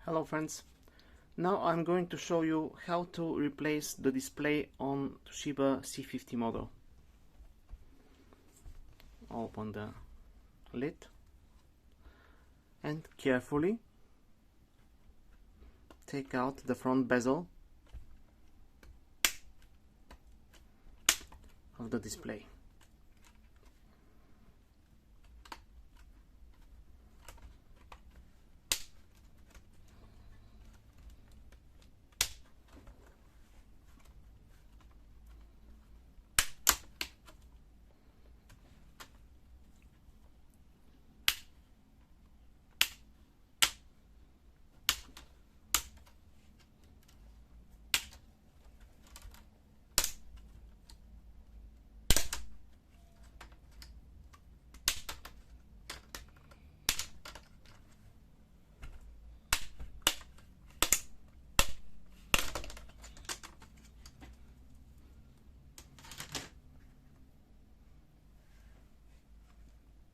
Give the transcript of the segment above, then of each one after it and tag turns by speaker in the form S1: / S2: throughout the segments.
S1: Hello friends, now I'm going to show you how to replace the display on Toshiba C50 model. Open the lid and carefully take out the front bezel of the display.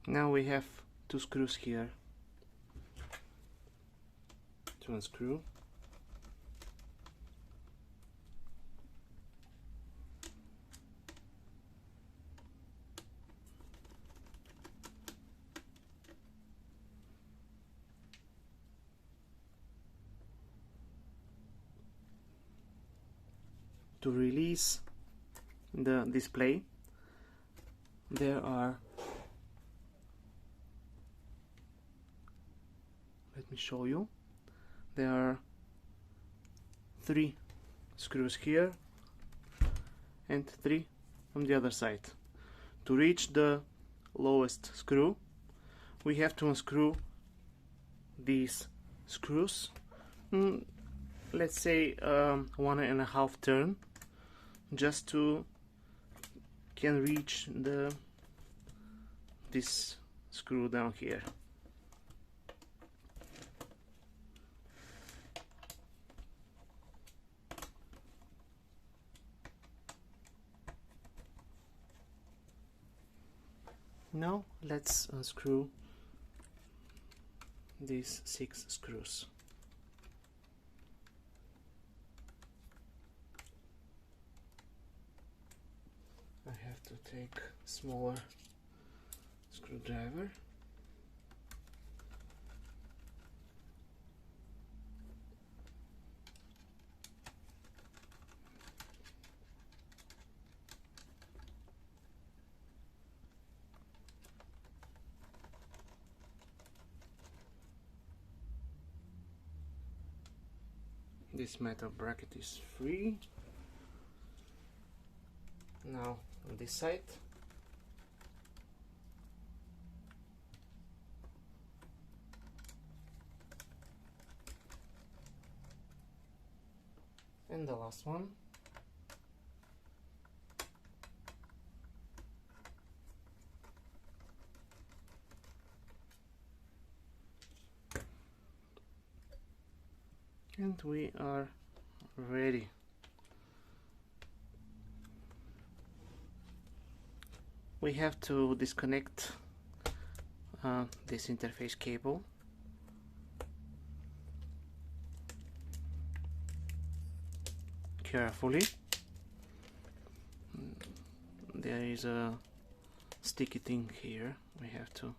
S1: Now we have two screws here to unscrew. To release the display, there are, let me show you, there are 3 screws here and 3 on the other side. To reach the lowest screw, we have to unscrew these screws, let's say 1.5 turn, just to can reach this screw down here. Now let's unscrew these 6 screws. I have to take a smaller screwdriver. This metal bracket is free. Now on this side, and the last one. And we are ready. We have to disconnect this interface cable. Carefully. There is a sticky thing here. We have to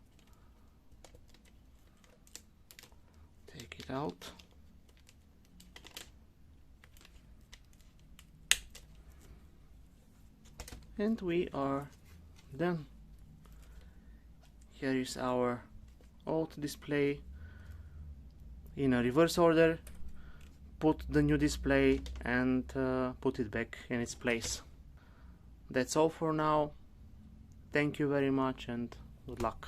S1: take it out. And we are done. Here is our old display in a reverse order. Put the new display and put it back in its place. That's all for now. Thank you very much and good luck.